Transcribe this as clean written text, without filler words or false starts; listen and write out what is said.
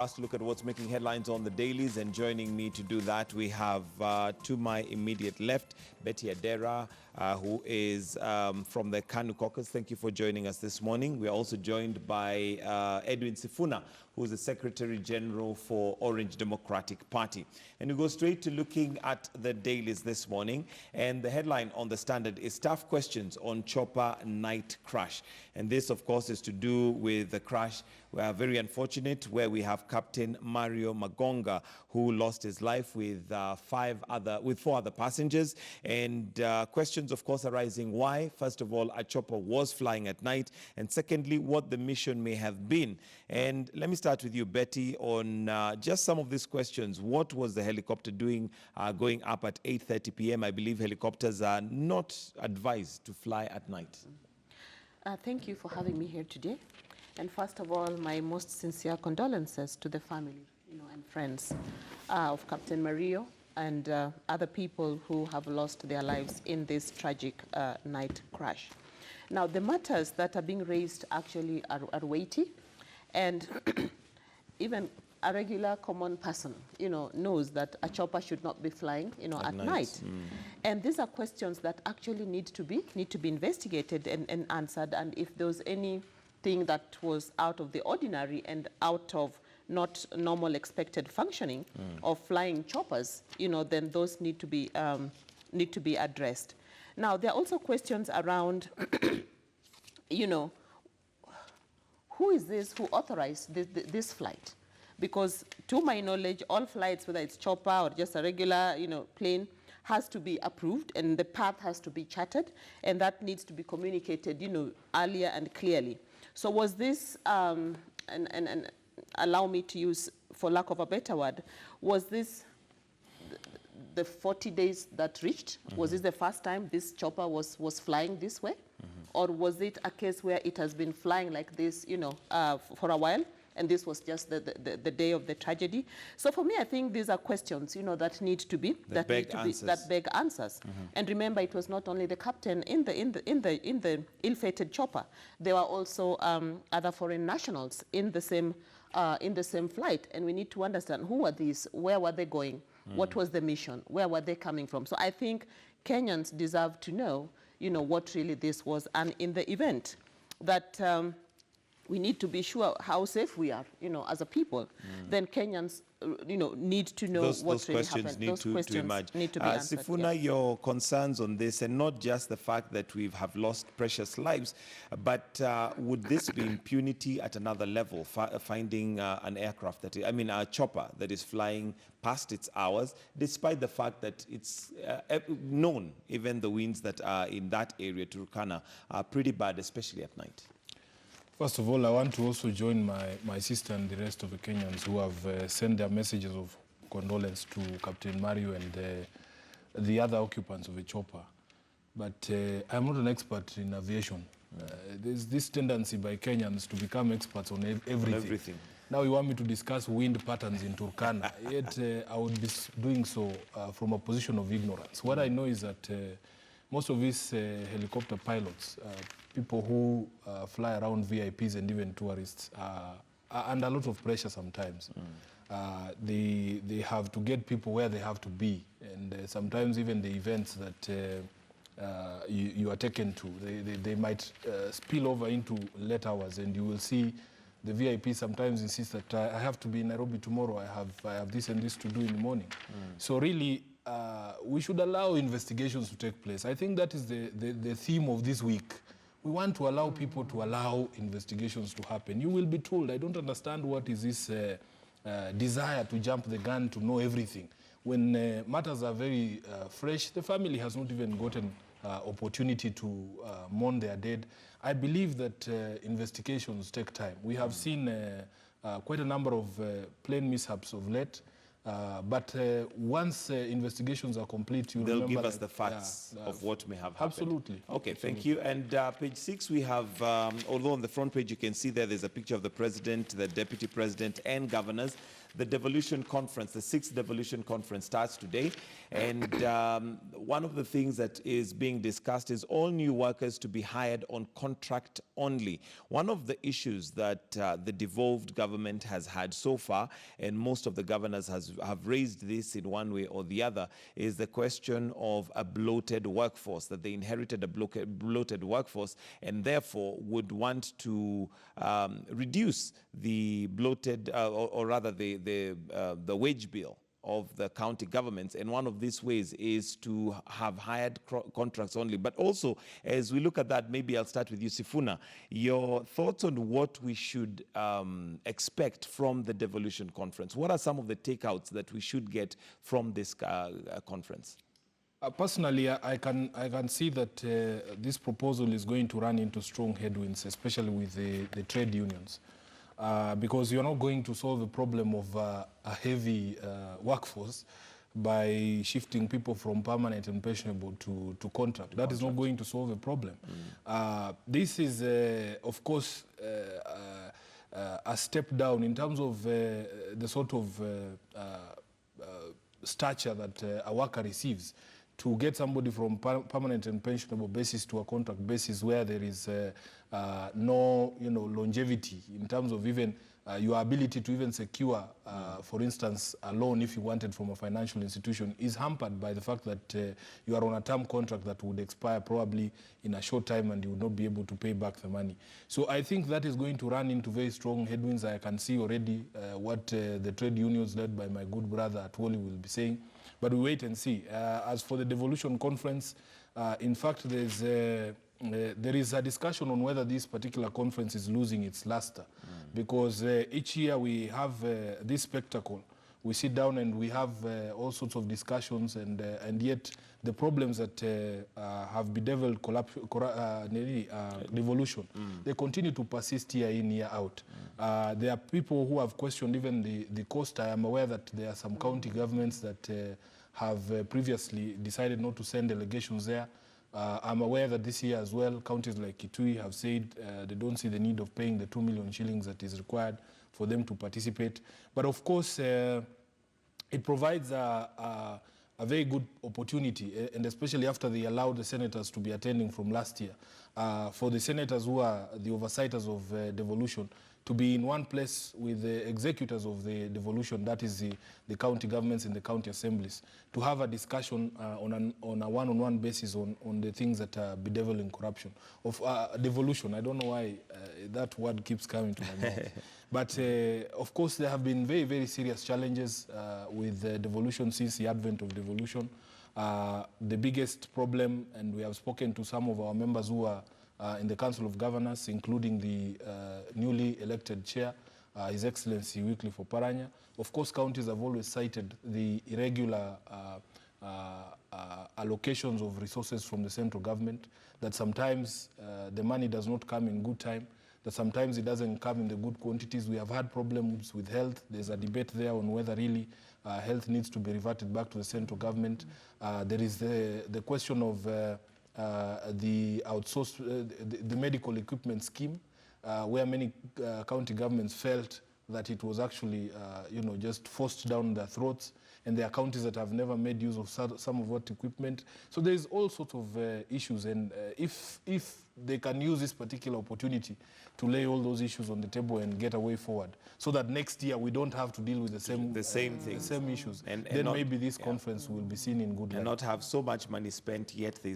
Let's look at what's making headlines on the dailies, and joining me to do that we have to my immediate left Betty Adera, who is from the KANU caucus. Thank you for joining us this morning. We are also joined by Edwin Sifuna, who is the Secretary General for Orange Democratic Party. And we go straight to looking at the dailies this morning, and the headline on the Standard is tough questions on chopper night crash. And this, of course, is to do with the crash. We are very unfortunate where we have Captain Mario Magonga, who lost his life with four other passengers. And questions, of course, arising why. First of all, a chopper was flying at night, and secondly, what the mission may have been. And let me start with you, Betty, on just some of these questions. What was the helicopter doing going up at 8:30 p.m.? I believe helicopters are not advised to fly at night. Thank you for having me here today. And first of all, my most sincere condolences to the family, and friends of Captain Mario and other people who have lost their lives in this tragic night crash. Now, the matters that are being raised actually are weighty, and even a regular common person, knows that a chopper should not be flying, at night. And these are questions that actually need to be investigated and answered. And if there's anything that was out of the ordinary and out of not normal expected functioning of flying choppers, then those need to be addressed. Now, there are also questions around, who is this who authorized this flight? Because to my knowledge, all flights, whether it's chopper or just a regular, plane, has to be approved, and the path has to be charted, and that needs to be communicated, earlier and clearly. So was this, and allow me to use, for lack of a better word, was this the 40 days that reached? Was this the first time this chopper was flying this way? Or was it a case where it has been flying like this, for a while, and this was just the day of the tragedy? So for me, I think these are questions, that need to be that beg answers. And remember, it was not only the captain in the ill-fated chopper. There were also other foreign nationals in the same flight, and we need to understand who were these, where were they going, what was the mission, where were they coming from. So I think Kenyans deserve to know, what really this was, and in the event that we need to be sure how safe we are, as a people, then Kenyans, need to know what really happened. Those questions need to be answered. Sifuna, yes. Your concerns on this, and not just the fact that we have lost precious lives, but would this be impunity at another level, finding an aircraft a chopper that is flying past its hours, despite the fact that it's known, even the winds that are in that area, Turkana, are pretty bad, especially at night? First of all, I want to also join my sister and the rest of the Kenyans who have sent their messages of condolence to Captain Mario and the other occupants of the chopper. But I'm not an expert in aviation. There's this tendency by Kenyans to become experts on everything. Now you want me to discuss wind patterns in Turkana, yet I would be doing so from a position of ignorance. What I know is that most of these helicopter pilots, people who fly around VIPs and even tourists, are under a lot of pressure sometimes. They have to get people where they have to be, and sometimes even the events that you are taken to, they might spill over into late hours, and you will see the VIP sometimes insist that I have to be in Nairobi tomorrow, I have this and this to do in the morning. So really, we should allow investigations to take place. I think that is the theme of this week. We want to allow people to allow investigations to happen. You will be told, I don't understand what is this desire to jump the gun to know everything. When matters are very fresh, the family has not even gotten opportunity to mourn their dead. I believe that investigations take time. We have seen quite a number of plane mishaps of late. But once investigations are complete, you'll They'll remember give us that, the facts of what may have happened. Absolutely. Okay, thank you. And page 6, we have, although on the front page you can see there's a picture of the president, the deputy president, and governors. The devolution conference, the 6th devolution conference, starts today. And one of the things that is being discussed is all new workers to be hired on contract only. One of the issues that the devolved government has had so far, and most of the governors have raised this in one way or the other, is the question of a bloated workforce, that they inherited a bloated workforce and therefore would want to reduce the bloated, or rather the wage bill of the county governments, and one of these ways is to have hired contracts only. But also, as we look at that, maybe I'll start with you, Sifuna. Your thoughts on what we should expect from the devolution conference? What are some of the takeouts that we should get from this conference? Personally, I can see that this proposal is going to run into strong headwinds, especially with the trade unions. Because you're not going to solve the problem of a heavy workforce by shifting people from permanent and pensionable to contract. That is not going to solve the problem. This is, of course, a step down in terms of the sort of stature that a worker receives. To get somebody from permanent and pensionable basis to a contract basis where there is no longevity in terms of even your ability to even secure, for instance, a loan if you wanted from a financial institution is hampered by the fact that you are on a term contract that would expire probably in a short time and you would not be able to pay back the money. So I think that is going to run into very strong headwinds. I can see already what the trade unions led by my good brother Atwoli will be saying. But we wait and see. As for the devolution conference, in fact, there is a discussion on whether this particular conference is losing its luster. Because each year we have this spectacle. We sit down and we have all sorts of discussions, and yet the problems that have bedeviled devolution, they continue to persist year in, year out. There are people who have questioned even the cost. I am aware that there are some county governments that have previously decided not to send delegations there. I'm aware that this year as well, counties like Kitui have said they don't see the need of paying the 2 million shillings that is required for them to participate. But of course, it provides a very good opportunity, and especially after they allowed the senators to be attending from last year, for the senators who are the oversights of devolution to be in one place with the executors of the devolution, that is the county governments and the county assemblies, to have a discussion on a one-on-one basis on the things that are bedeviling corruption. Of devolution, I don't know why that word keeps coming to my mouth. But of course, there have been very, very serious challenges with devolution since the advent of devolution. The biggest problem, and we have spoken to some of our members who are in the Council of Governors, including the newly elected chair, His Excellency Wycliffe Oparanya. Of course, counties have always cited the irregular allocations of resources from the central government, that sometimes the money does not come in good time, that sometimes it doesn't come in the good quantities. We have had problems with health. There's a debate there on whether really health needs to be reverted back to the central government. There is the question of the outsourced, the medical equipment scheme, where many county governments felt that it was actually, just forced down their throats, and there are counties that have never made use of some of that equipment. So there's all sorts of issues, and if they can use this particular opportunity to lay all those issues on the table and get a way forward, so that next year we don't have to deal with the same things, the same issues, and then maybe this conference will be seen in good light. And not have so much money spent, yet